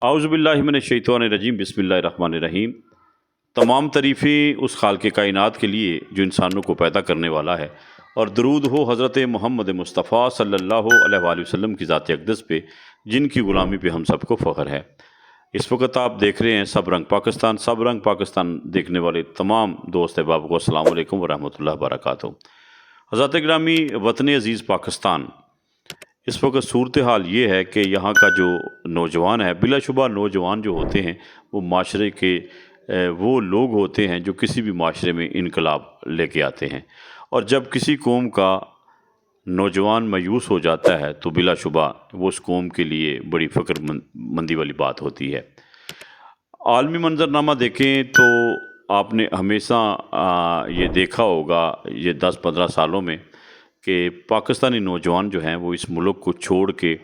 اعوذ باللہ من الشیطان الرجیم، بسم اللہ الرحمن الرحیم۔ تمام تعریفیں اس خالق کائنات کے لیے جو انسانوں کو پیدا کرنے والا ہے، اور درود ہو حضرت محمد مصطفیٰ صلی اللہ علیہ وآلہ وسلم کی ذات اقدس پہ، جن کی غلامی پہ ہم سب کو فخر ہے۔ اس وقت آپ دیکھ رہے ہیں سب رنگ پاکستان۔ سب رنگ پاکستان دیکھنے والے تمام دوست احباب کو السلام علیکم ورحمۃ اللہ وبرکاتہ۔ حضرات گرامی، وطن عزیز پاکستان، اس وقت صورتحال یہ ہے کہ یہاں کا جو نوجوان ہے، بلا شبہ نوجوان جو ہوتے ہیں وہ معاشرے کے وہ لوگ ہوتے ہیں جو کسی بھی معاشرے میں انقلاب لے کے آتے ہیں، اور جب کسی قوم کا نوجوان مایوس ہو جاتا ہے تو بلا شبہ وہ اس قوم کے لیے بڑی فکر مندی والی بات ہوتی ہے۔ عالمی منظرنامہ دیکھیں تو آپ نے ہمیشہ یہ دیکھا ہوگا یہ 10-15 سالوں میں کہ پاکستانی نوجوان جو ہیں وہ اس ملک کو چھوڑ کے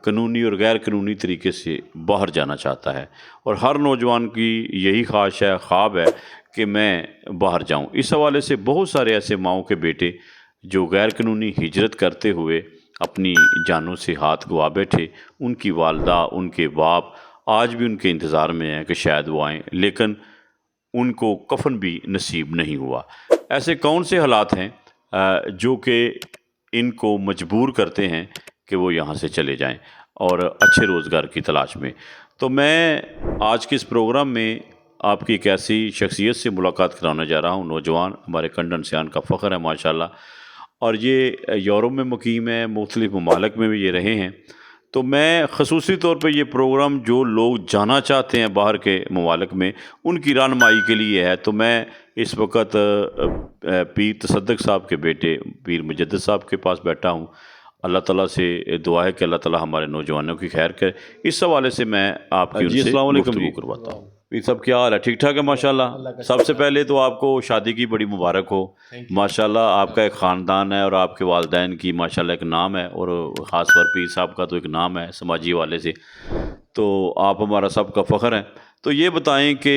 قانونی اور غیر قانونی طریقے سے باہر جانا چاہتا ہے، اور ہر نوجوان کی یہی خواہش ہے، خواب ہے کہ میں باہر جاؤں۔ اس حوالے سے بہت سارے ایسے ماؤں کے بیٹے جو غیر قانونی ہجرت کرتے ہوئے اپنی جانوں سے ہاتھ گوا بیٹھے، ان کی والدہ، ان کے باپ آج بھی ان کے انتظار میں ہیں کہ شاید وہ آئیں، لیکن ان کو کفن بھی نصیب نہیں ہوا۔ ایسے کون سے حالات ہیں جو کہ ان کو مجبور کرتے ہیں کہ وہ یہاں سے چلے جائیں اور اچھے روزگار کی تلاش میں؟ تو میں آج کے اس پروگرام میں آپ کی ایک ایسی شخصیت سے ملاقات کرانا جا رہا ہوں، نوجوان، ہمارے کنڈن سیان کا فخر ہے ماشاءاللہ، اور یہ یورپ میں مقیم ہے، مختلف ممالک میں بھی یہ رہے ہیں۔ تو میں خصوصی طور پہ یہ پروگرام جو لوگ جانا چاہتے ہیں باہر کے ممالک میں، ان کی رہنمائی کے لیے ہے۔ تو میں اس وقت پیر تصدق صاحب کے بیٹے پیر مجدد صاحب کے پاس بیٹھا ہوں۔ اللہ تعالیٰ سے دعا ہے کہ اللہ تعالیٰ ہمارے نوجوانوں کی خیر کرے۔ اس حوالے سے میں آپ کی ان سے السلام علیکم گفتگو جی۔ کرواتا ہوں۔ پیر صاحب کیا حال ہے؟ ٹھیک ٹھاک ہے ماشاءاللہ؟ سب سے پہلے تو آپ کو شادی کی بڑی مبارک ہو ماشاءاللہ۔ آپ کا ایک خاندان ہے اور آپ کے والدین کی ماشاءاللہ ایک نام ہے، اور خاص طور پیر صاحب کا تو ایک نام ہے سماجی حوالے سے، تو آپ ہمارا سب کا فخر ہیں۔ تو یہ بتائیں کہ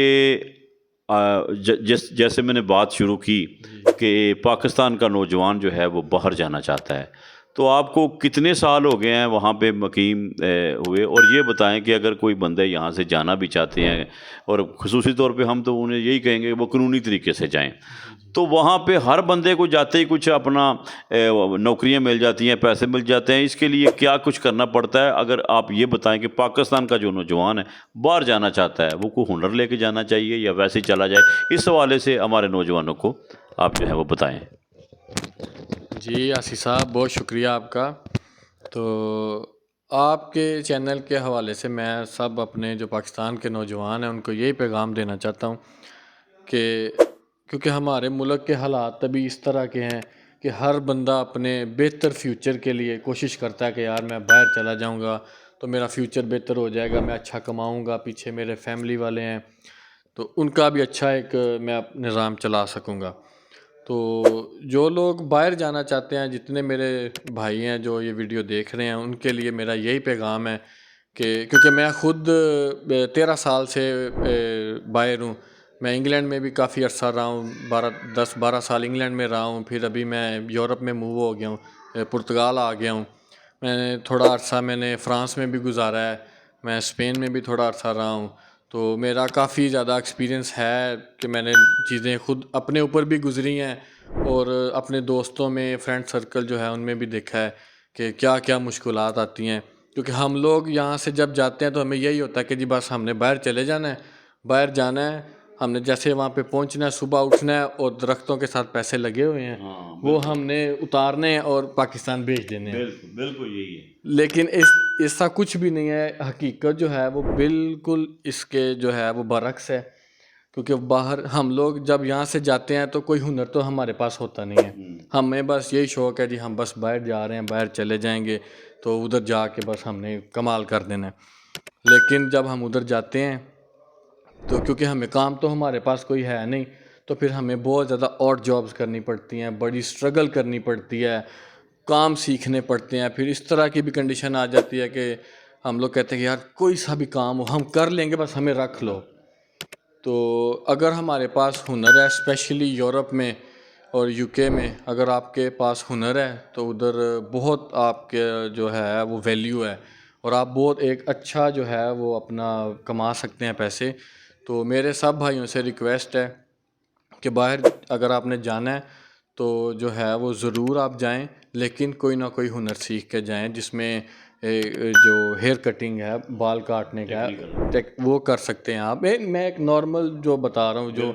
جیسے میں نے بات شروع کی کہ پاکستان کا نوجوان جو ہے وہ باہر جانا چاہتا ہے، تو آپ کو کتنے سال ہو گئے ہیں وہاں پہ مقیم ہوئے؟ اور یہ بتائیں کہ اگر کوئی بندے یہاں سے جانا بھی چاہتے ہیں، اور خصوصی طور پہ ہم تو انہیں یہی کہیں گے کہ وہ قانونی طریقے سے جائیں، تو وہاں پہ ہر بندے کو جاتے ہی کچھ اپنا نوکریاں مل جاتی ہیں، پیسے مل جاتے ہیں، اس کے لیے کیا کچھ کرنا پڑتا ہے؟ اگر آپ یہ بتائیں کہ پاکستان کا جو نوجوان ہے باہر جانا چاہتا ہے، وہ کوئی ہنر لے کے جانا چاہیے یا ویسے ہی چلا جائے؟ اس حوالے سے ہمارے نوجوانوں کو آپ جو ہے وہ بتائیں۔ جی آصف صاحب، بہت شکریہ آپ کا۔ تو آپ کے چینل کے حوالے سے میں سب اپنے جو پاکستان کے نوجوان ہیں ان کو یہی پیغام دینا چاہتا ہوں کہ کیونکہ ہمارے ملک کے حالات ابھی اس طرح کے ہیں کہ ہر بندہ اپنے بہتر فیوچر کے لیے کوشش کرتا ہے کہ یار میں باہر چلا جاؤں گا تو میرا فیوچر بہتر ہو جائے گا، میں اچھا کماؤں گا، پیچھے میرے فیملی والے ہیں تو ان کا بھی اچھا ایک میں نظام چلا سکوں گا۔ تو جو لوگ باہر جانا چاہتے ہیں، جتنے میرے بھائی ہیں جو یہ ویڈیو دیکھ رہے ہیں، ان کے لیے میرا یہی پیغام ہے کہ کیونکہ میں خود 13 سال سے باہر ہوں۔ میں انگلینڈ میں بھی کافی عرصہ رہا ہوں، 10-12 سال انگلینڈ میں رہا ہوں، پھر ابھی میں یورپ میں موو ہو گیا ہوں، پرتگال آ گیا ہوں۔ میں نے تھوڑا عرصہ میں نے فرانس میں بھی گزارا ہے، میں اسپین میں بھی تھوڑا عرصہ رہا ہوں۔ تو میرا کافی زیادہ ایکسپیرینس ہے کہ میں نے چیزیں خود اپنے اوپر بھی گزری ہیں، اور اپنے دوستوں میں، فرینڈ سرکل جو ہے ان میں بھی دیکھا ہے کہ کیا کیا مشکلات آتی ہیں۔ کیونکہ ہم لوگ یہاں سے جب جاتے ہیں تو ہمیں یہی ہوتا ہے کہ جی بس ہم نے باہر چلے جانا ہے، باہر جانا ہے، ہم نے جیسے وہاں پہ پہنچنا ہے، صبح اٹھنا ہے، اور درختوں کے ساتھ پیسے لگے ہوئے ہیں وہ ہم نے اتارنے ہیں اور پاکستان بھیج دینے ہیں۔ بالکل یہی ہے، لیکن ایسا کچھ بھی نہیں ہے، حقیقت جو ہے وہ بالکل اس کے جو ہے وہ برعکس ہے۔ کیونکہ باہر ہم لوگ جب یہاں سے جاتے ہیں تو کوئی ہنر تو ہمارے پاس ہوتا نہیں ہے، ہمیں بس یہی شوق ہے جی ہم بس باہر جا رہے ہیں، باہر چلے جائیں گے تو ادھر جا کے بس ہم نے کمال کر دینا ہے۔ لیکن جب ہم ادھر جاتے ہیں تو کیونکہ ہمیں کام تو ہمارے پاس کوئی ہے نہیں، تو پھر ہمیں بہت زیادہ آڈ جابز کرنی پڑتی ہیں، بڑی سٹرگل کرنی پڑتی ہے، کام سیکھنے پڑتے ہیں۔ پھر اس طرح کی بھی کنڈیشن آ جاتی ہے کہ ہم لوگ کہتے ہیں کہ یار کوئی سا بھی کام ہو ہم کر لیں گے، بس ہمیں رکھ لو۔ تو اگر ہمارے پاس ہنر ہے، اسپیشلی یورپ میں اور یو کے میں، اگر آپ کے پاس ہنر ہے تو ادھر بہت آپ کے جو ہے وہ ویلیو ہے، اور آپ بہت ایک اچھا جو ہے وہ اپنا کما سکتے ہیں پیسے. تو میرے سب بھائیوں سے ریکویسٹ ہے کہ باہر اگر آپ نے جانا ہے تو جو ہے وہ ضرور آپ جائیں, لیکن کوئی نہ کوئی ہنر سیکھ کے جائیں جس میں جو ہیئر کٹنگ ہے, بال کاٹنے کا ہے, وہ کر سکتے ہیں آپ. میں ایک نارمل جو بتا رہا ہوں جو.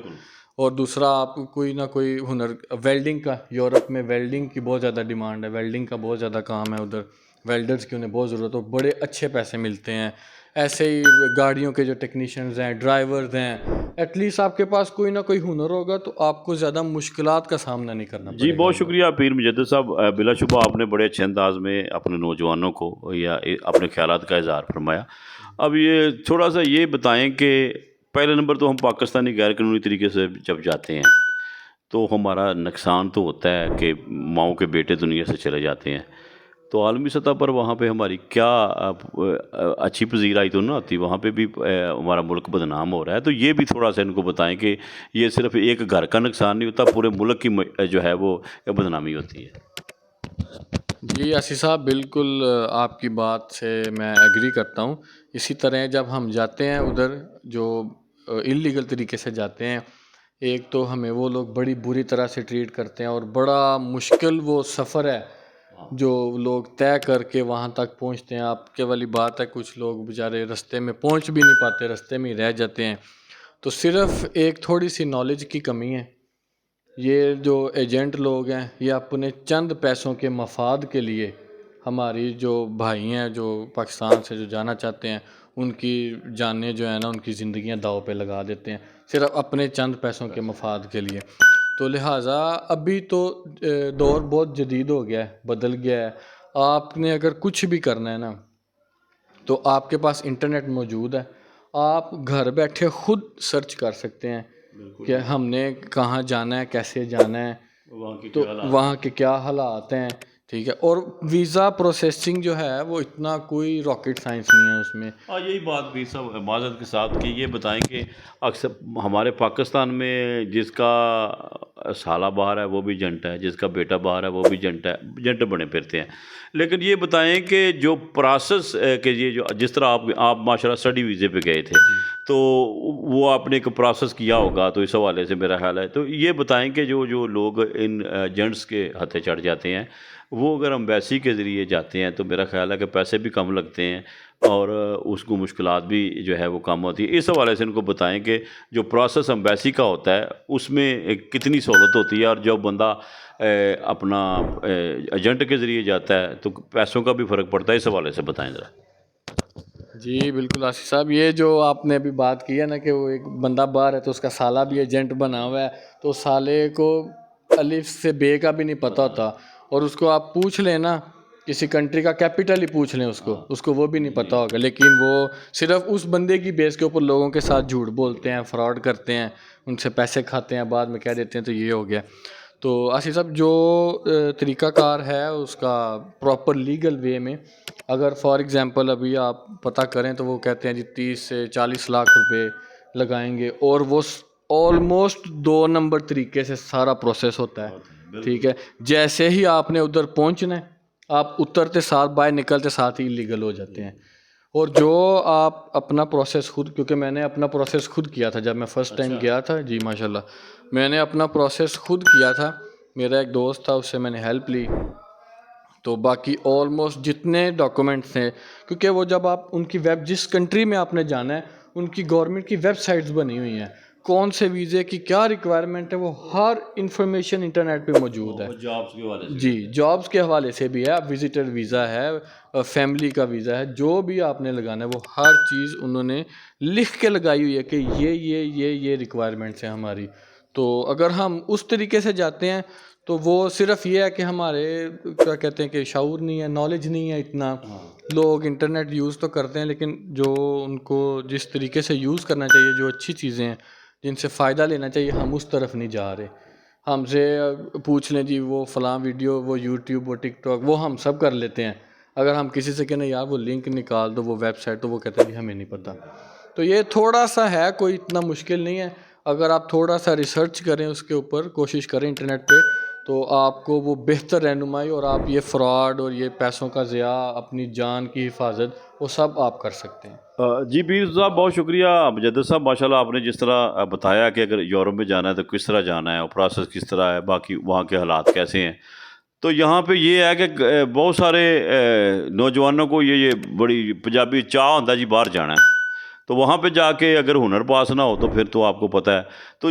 اور دوسرا آپ کوئی نہ کوئی ہنر, ویلڈنگ کا, یورپ میں ویلڈنگ کی بہت زیادہ ڈیمانڈ ہے, ویلڈنگ کا بہت زیادہ کام ہے ادھر, ویلڈرز کی انہیں بہت ضرورت ہے, بڑے اچھے پیسے ملتے ہیں. ایسے ہی گاڑیوں کے جو ٹیکنیشینز ہیں, ڈرائیورز ہیں, ایٹ لیسٹ آپ کے پاس کوئی نہ کوئی ہنر ہوگا تو آپ کو زیادہ مشکلات کا سامنا نہیں کرنا جی پڑے گا. بہت شکریہ پیر مجدد صاحب. بلا شبہ آپ نے بڑے اچھے انداز میں اپنے نوجوانوں کو یا اپنے خیالات کا اظہار فرمایا. اب یہ تھوڑا سا یہ بتائیں کہ پہلے نمبر تو ہم پاکستانی غیر قانونی طریقے سے جب جاتے ہیں تو ہمارا نقصان تو ہوتا ہے کہ ماؤں کے بیٹے دنیا سے چلے جاتے ہیں. تو عالمی سطح پر وہاں پہ ہماری کیا اچھی پذیرائی تو نہ آتی, وہاں پہ بھی ہمارا ملک بدنام ہو رہا ہے. تو یہ بھی تھوڑا سا ان کو بتائیں کہ یہ صرف ایک گھر کا نقصان نہیں ہوتا, پورے ملک کی جو ہے وہ بدنامی ہوتی ہے. جی یاسر صاحب, بالکل آپ کی بات سے میں ایگری کرتا ہوں. اسی طرح جب ہم جاتے ہیں ادھر جو انلیگل طریقے سے جاتے ہیں, ایک تو ہمیں وہ لوگ بڑی بری طرح سے ٹریٹ کرتے ہیں اور بڑا مشکل وہ سفر ہے جو لوگ طے کر کے وہاں تک پہنچتے ہیں. آپ کے والی بات ہے, کچھ لوگ بیچارے رستے میں پہنچ بھی نہیں پاتے, رستے میں ہی رہ جاتے ہیں. تو صرف ایک تھوڑی سی نالج کی کمی ہے. یہ جو ایجنٹ لوگ ہیں یہ اپنے چند پیسوں کے مفاد کے لیے ہماری جو بھائی ہیں جو پاکستان سے جو جانا چاہتے ہیں ان کی جانیں جو ہیں نا, ان کی زندگیاں داؤ پہ لگا دیتے ہیں صرف اپنے چند پیسوں کے مفاد کے لیے. تو لہٰذا ابھی تو دور بہت جدید ہو گیا ہے, بدل گیا ہے. آپ نے اگر کچھ بھی کرنا ہے نا تو آپ کے پاس انٹرنیٹ موجود ہے, آپ گھر بیٹھے خود سرچ کر سکتے ہیں کہ ہم نے کہاں جانا ہے, کیسے جانا ہے, تو وہاں کے کیا حالات ہیں. ٹھیک ہے, اور ویزا پروسیسنگ جو ہے وہ اتنا کوئی راکٹ سائنس نہیں ہے اس میں. ہاں یہی بات بھی سب معذرت کے ساتھ کہ یہ بتائیں کہ اکثر ہمارے پاکستان میں جس کا سالہ باہر ہے وہ بھی جنٹ ہے, جس کا بیٹا باہر ہے وہ بھی جنٹ ہے, جنٹ بنے پھرتے ہیں. لیکن یہ بتائیں کہ جو پروسیس کہ یہ جو جس طرح آپ ماشاءاللہ اسٹڈی ویزے پہ گئے تھے تو وہ آپ نے ایک پروسیس کیا ہوگا, تو اس حوالے سے میرا خیال ہے. تو یہ بتائیں کہ جو لوگ ان ایجنٹس کے ہتھے چڑھ جاتے ہیں وہ اگر امبیسی کے ذریعے جاتے ہیں تو میرا خیال ہے کہ پیسے بھی کم لگتے ہیں اور اس کو مشکلات بھی جو ہے وہ کم ہوتی ہے. اس حوالے سے ان کو بتائیں کہ جو پروسیس امبیسی کا ہوتا ہے اس میں کتنی سہولت ہوتی ہے, اور جو بندہ اپنا ایجنٹ کے ذریعے جاتا ہے تو پیسوں کا بھی فرق پڑتا ہے. اس حوالے سے بتائیں ذرا. جی بالکل آصف صاحب, یہ جو آپ نے ابھی بات کی ہے نا کہ وہ ایک بندہ باہر ہے تو اس کا سالہ بھی ایجنٹ بنا ہوا ہے, تو سالے کو الف سے بے کا بھی نہیں پتہ ہوتا, اور اس کو آپ پوچھ لیں نا کسی کنٹری کا کیپٹل ہی پوچھ لیں اس کو وہ بھی نہیں پتہ ہوگا, لیکن وہ صرف اس بندے کی بیس کے اوپر لوگوں کے ساتھ جھوٹ بولتے ہیں, فراڈ کرتے ہیں, ان سے پیسے کھاتے ہیں, بعد میں کہہ دیتے ہیں تو یہ ہو گیا. تو آصف صاحب جو طریقہ کار ہے اس کا پراپر لیگل وے میں, اگر فار ایگزامپل ابھی آپ پتہ کریں تو وہ کہتے ہیں جی 30 سے 40 لاکھ روپے لگائیں گے, اور وہ آلموسٹ 2 نمبر طریقے سے سارا پروسیس ہوتا ہے. ٹھیک ہے, جیسے ہی آپ نے ادھر پہنچنا ہے آپ اترتے ساتھ باہر نکلتے ساتھ ہی لیگل ہو جاتے ہیں. اور جو آپ اپنا پروسیس خود, کیونکہ میں نے اپنا پروسیس خود کیا تھا جب میں فرسٹ ٹائم گیا تھا. جی ماشاءاللہ میں نے اپنا پروسیس خود کیا تھا, میرا ایک دوست تھا اس سے میں نے ہیلپ لی. تو باقی آلموسٹ جتنے ڈاکومنٹس ہیں, کیونکہ وہ جب آپ ان کی جس کنٹری میں آپ نے جانا ہے ان کی گورنمنٹ کی ویب سائٹس بنی ہوئی ہیں, کون سے ویزے کی کیا ریکوائرمنٹ ہے وہ ہر انفارمیشن انٹرنیٹ پہ موجود ہے. جابس کے حوالے سے جی جابس کے حوالے سے بھی ہے, وزٹر ویزا ہے, فیملی کا ویزا ہے, جو بھی آپ نے لگانا ہے وہ ہر چیز انہوں نے لکھ کے لگائی ہوئی ہے کہ یہ ریکوائرمنٹس ہیں ہماری. تو اگر ہم اس طریقے سے جاتے ہیں تو وہ صرف یہ ہے کہ ہمارے کیا کہتے ہیں کہ شعور نہیں ہے, نالج نہیں ہے اتنا. لوگ انٹرنیٹ یوز تو کرتے ہیں لیکن جو ان کو جس طریقے سے یوز کرنا چاہیے, جو اچھی چیزیں ہیں جن سے فائدہ لینا چاہیے, ہم اس طرف نہیں جا رہے. ہم سے پوچھ لیں جی وہ فلاں ویڈیو, وہ یوٹیوب, وہ ٹک ٹاک, وہ ہم سب کر لیتے ہیں. اگر ہم کسی سے کہنا یار وہ لنک نکال دو, وہ ویب سائٹ, تو وہ کہتے ہیں جی ہمیں نہیں پتہ. تو یہ تھوڑا سا ہے, کوئی اتنا مشکل نہیں ہے. اگر آپ تھوڑا سا ریسرچ کریں اس کے اوپر, کوشش کریں انٹرنیٹ پہ, تو آپ کو وہ بہتر رہنمائی اور آپ یہ فراڈ اور یہ پیسوں کا ضیاع، اپنی جان کی حفاظت، وہ سب آپ کر سکتے ہیں۔ جی پیر صاحب بہت شکریہ مجدد صاحب، ماشاءاللہ آپ نے جس طرح بتایا کہ اگر یورپ میں جانا ہے تو کس طرح جانا ہے اور پروسیس کس طرح ہے، باقی وہاں کے حالات کیسے ہیں۔ تو یہاں پہ یہ ہے کہ بہت سارے نوجوانوں کو یہ بڑی پنجابی چاہ ہوتا ہے جی باہر جانا ہے، تو وہاں پہ جا کے اگر ہنر پاس نہ ہو تو پھر تو آپ کو پتہ ہے۔ تو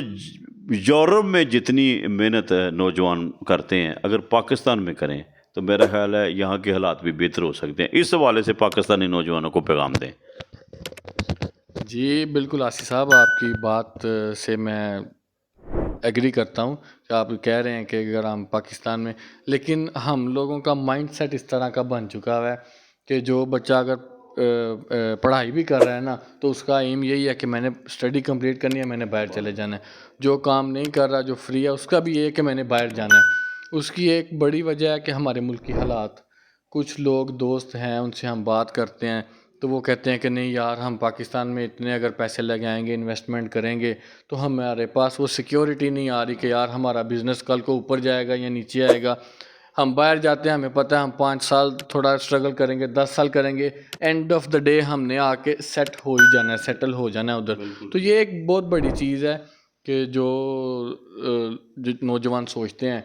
یورپ میں جتنی محنت نوجوان کرتے ہیں اگر پاکستان میں کریں تو میرا خیال ہے یہاں کے حالات بھی بہتر ہو سکتے ہیں۔ اس حوالے سے پاکستانی نوجوانوں کو پیغام دیں۔ جی بالکل آصف صاحب، آپ کی بات سے میں ایگری کرتا ہوں کہ آپ کہہ رہے ہیں کہ اگر ہم پاکستان میں، لیکن ہم لوگوں کا مائنڈ سیٹ اس طرح کا بن چکا ہے کہ جو بچہ اگر پڑھائی بھی کر رہا ہے نا تو اس کا ایم یہی ہے کہ میں نے اسٹڈی کمپلیٹ کرنی ہے، میں نے باہر چلے جانا ہے۔ جو کام نہیں کر رہا، جو فری ہے، اس کا بھی یہ ہے کہ میں نے باہر جانا ہے۔ اس کی ایک بڑی وجہ ہے کہ ہمارے ملک کی حالات، کچھ لوگ دوست ہیں ان سے ہم بات کرتے ہیں تو وہ کہتے ہیں کہ نہیں یار، ہم پاکستان میں اتنے اگر پیسے لگائیں گے، انویسٹمنٹ کریں گے تو ہمارے پاس وہ سیکیورٹی نہیں آ رہی کہ یار ہمارا بزنس کل کو اوپر جائے گا یا نیچے آئے گا۔ ہم باہر جاتے ہیں، ہمیں پتہ ہے ہم 5 سال تھوڑا اسٹرگل کریں گے، 10 سال کریں گے، اینڈ آف دا ڈے ہم نے آ کے سیٹ ہو ہی جانا ہے، سیٹل ہو جانا ہے ادھر۔ تو یہ ایک بہت بڑی چیز ہے کہ جو نوجوان سوچتے ہیں،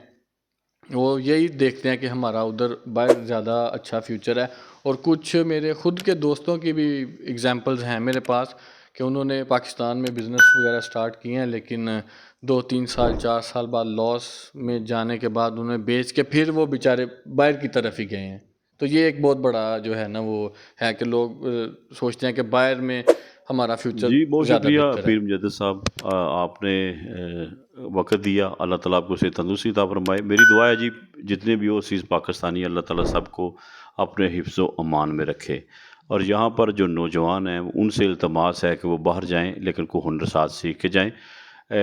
وہ یہی دیکھتے ہیں کہ ہمارا ادھر باہر زیادہ اچھا فیوچر ہے۔ اور کچھ میرے خود کے دوستوں کی بھی ایگزامپلز ہیں میرے پاس کہ انہوں نے پاکستان میں بزنس وغیرہ سٹارٹ کیے ہیں، لیکن 2-3 سال 4 سال بعد لاس میں جانے کے بعد انہیں بیچ کے پھر وہ بیچارے باہر کی طرف ہی گئے ہیں۔ تو یہ ایک بہت بڑا جو ہے نا وہ ہے کہ لوگ سوچتے ہیں کہ باہر میں ہمارا فیوچر جی بہت زیادہ شکریہ بہتر ہے۔ پیر مجدد صاحب، آپ نے وقت دیا، اللہ تعالیٰ آپ کو سے تندرستی عطا فرمائے۔ میری دعا ہے جی جتنے بھی اوورسیز پاکستانی، اللہ تعالیٰ سب کو اپنے حفظ و امان میں رکھے، اور یہاں پر جو نوجوان ہیں ان سے التماس ہے کہ وہ باہر جائیں لیکن کوئی ہنر ساتھ سیکھ کے جائیں۔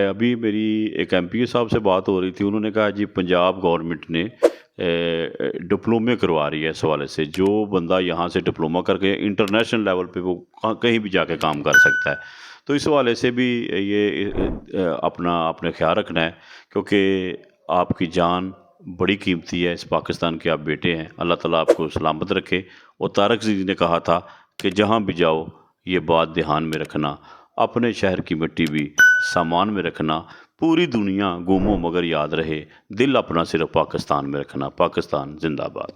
ابھی میری ایک ایم پی اے صاحب سے بات ہو رہی تھی، انہوں نے کہا جی پنجاب گورنمنٹ نے ڈپلومے کروا رہی ہے اس حوالے سے، جو بندہ یہاں سے ڈپلومہ کر کے انٹرنیشنل لیول پہ وہ کہیں بھی جا کے کام کر سکتا ہے۔ تو اس حوالے سے بھی یہ اپنا آپ نے خیال رکھنا ہے، کیونکہ آپ کی جان بڑی قیمتی ہے، اس پاکستان کے آپ بیٹے ہیں، اللہ تعالیٰ آپ کو سلامت رکھے۔ اور طارق عزیز نے کہا تھا کہ جہاں بھی جاؤ یہ بات دھیان میں رکھنا، اپنے شہر کی مٹی بھی سامان میں رکھنا، پوری دنیا گم ہو مگر یاد رہے، دل اپنا صرف پاکستان میں رکھنا۔ پاکستان زندہ باد۔